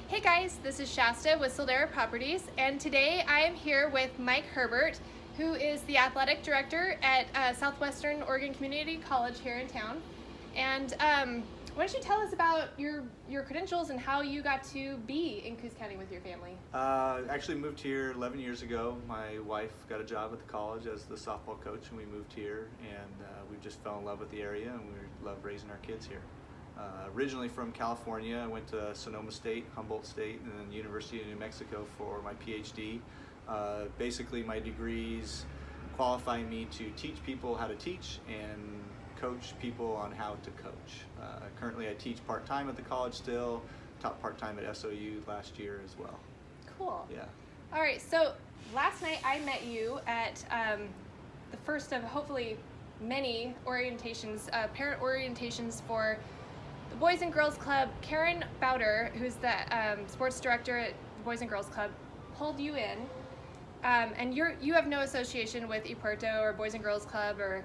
Hey guys, this is Shasta with Soldera Properties, and today I am here with Mike Herbert, who is the athletic director at Southwestern Oregon Community College here in town. And why don't you tell us about your credentials and how you got to be in Coos County with your family? Actually moved here 11 years ago. My wife got a job at the college as the softball coach, and we moved here, and we just fell in love with the area, and we love raising our kids here. Originally from California, I went to Sonoma State, Humboldt State, and then University of New Mexico for my PhD. Basically, my degrees qualify me to teach people how to teach and coach people on how to coach. Currently, I teach part-time at the college still, taught part-time at SOU last year as well. Cool. Yeah. All right, so last night I met you at the first of hopefully many orientations, parent orientations for the Boys and Girls Club. Karen Bowder, who's the sports director at the Boys and Girls Club, pulled you in, and you have no association with ePuerto or Boys and Girls Club or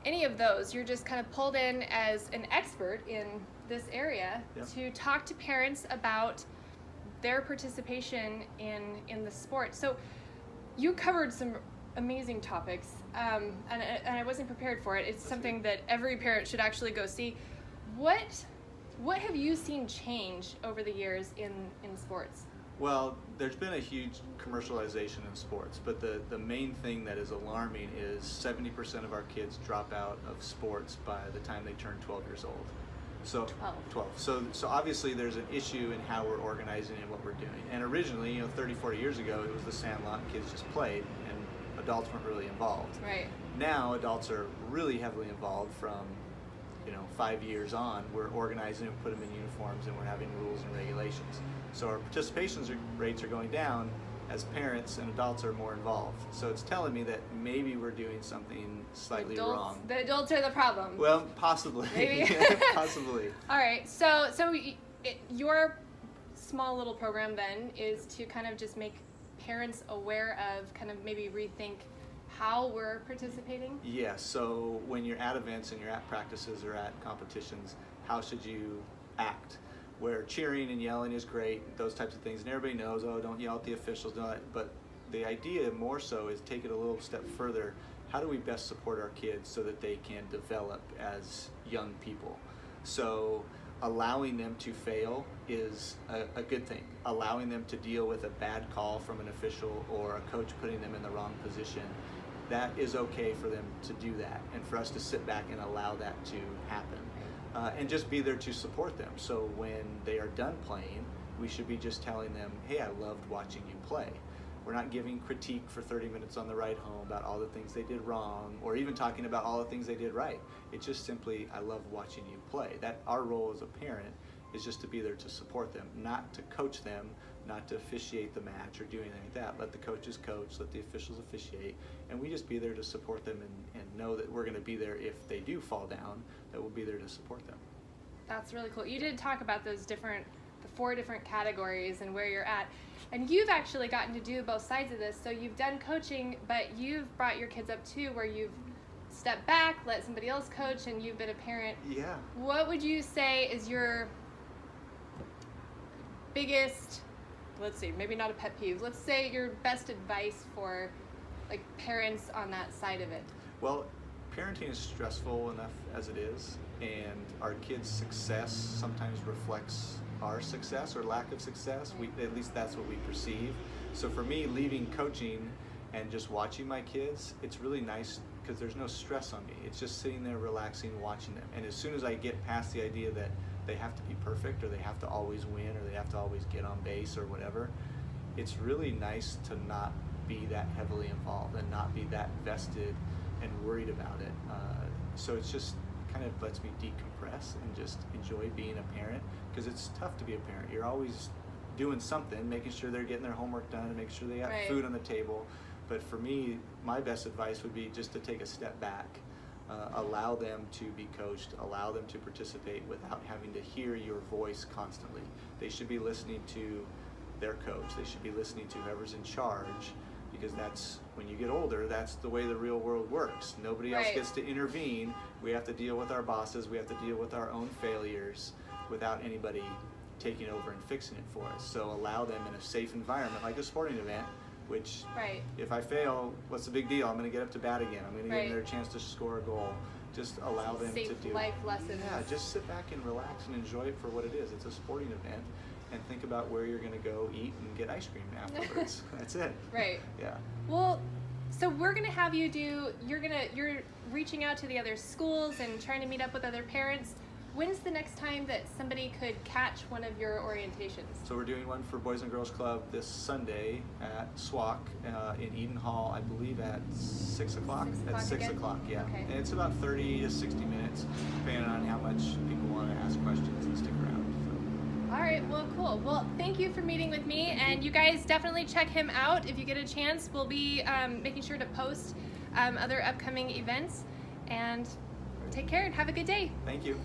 any of those. You're just kind of pulled in as an expert in this area. Yep. To talk to parents about their participation in the sport. So you covered some amazing topics, and I wasn't prepared for it. It's something that every parent should actually go see. What have you seen change over the years in sports? Well, there's been a huge commercialization in sports, but the main thing that is alarming is 70% of our kids drop out of sports by the time they turn 12 years old. So 12. So obviously there's an issue in how we're organizing and what we're doing. And originally, 30, 40 years ago, it was the sandlot and kids just played and adults weren't really involved. Right. Now adults are really heavily involved from 5 years on. We're organizing and put them in uniforms, and we're having rules and regulations. So our participation rates are going down as parents and adults are more involved. So it's telling me that maybe we're doing something slightly wrong. The adults are the problem. Well, possibly. Maybe. Possibly. All right. So your small little program then is to kind of just make parents aware of, kind of maybe rethink how we're participating? Yes, so when you're at events and you're at practices or at competitions, how should you act? Where cheering and yelling is great, those types of things, and everybody knows, don't yell at the officials, but the idea more so is take it a little step further. How do we best support our kids so that they can develop as young people? So allowing them to fail is a good thing. Allowing them to deal with a bad call from an official or a coach putting them in the wrong position, that is okay for them to do that, and for us to sit back and allow that to happen, and just be there to support them. So when they are done playing, we should be just telling them, hey, I loved watching you play. We're not giving critique for 30 minutes on the ride home about all the things they did wrong, or even talking about all the things they did right. It's just simply, I love watching you play. That our role as a parent is just to be there to support them, not to coach them, not to officiate the match or do anything like that. Let the coaches coach, let the officials officiate, and we just be there to support them and know that we're going to be there if they do fall down, that we'll be there to support them. That's really cool. You did talk about the 4 different categories and where you're at. And you've actually gotten to do both sides of this. So you've done coaching, but you've brought your kids up too, where you've stepped back, let somebody else coach, and you've been a parent. Yeah. What would you say is your biggest, let's see, maybe not a pet peeve, let's say your best advice for like parents on that side of it? Well, parenting is stressful enough as it is, and our kids' success sometimes reflects our success or lack of success. At least that's what we perceive. So for me, leaving coaching and just watching my kids, it's really nice because there's no stress on me. It's just sitting there relaxing, watching them. And as soon as I get past the idea that they have to be perfect or they have to always win or they have to always get on base or whatever, it's really nice to not be that heavily involved and not be that vested and worried about it. So it's just kind of lets me decompress and just enjoy being a parent, because it's tough to be a parent. You're always doing something, making sure they're getting their homework done and making sure they have food on the table. But for me, my best advice would be just to take a step back, allow them to be coached, allow them to participate without having to hear your voice constantly. They should be listening to their coach. They should be listening to whoever's in charge, because that's, when you get older, that's the way the real world works. Nobody else gets to intervene. We have to deal with our bosses. We have to deal with our own failures without anybody taking over and fixing it for us. So allow them in a safe environment, like a sporting event, which Right. if I fail, what's the big deal? I'm going to get up to bat again. I'm going to give them their chance to score a goal. Just allow them Safe to do life lessons. Yeah, just sit back and relax and enjoy it for what it is. It's a sporting event, and think about where you're going to go eat and get ice cream afterwards. That's it. Right. Yeah. Well, so we're gonna have you you're reaching out to the other schools and trying to meet up with other parents. When's the next time that somebody could catch one of your orientations? So we're doing one for Boys and Girls Club this Sunday at SWAC in Eden Hall, I believe at 6 o'clock. 6 At o'clock 6 again? o'clock, yeah. Okay. And it's about 30 to 60 minutes, depending on how much people want to ask questions and stick around. All right, well, cool. Well, thank you for meeting with me, and you guys definitely check him out if you get a chance. We'll be making sure to post other upcoming events, and take care and have a good day. Thank you.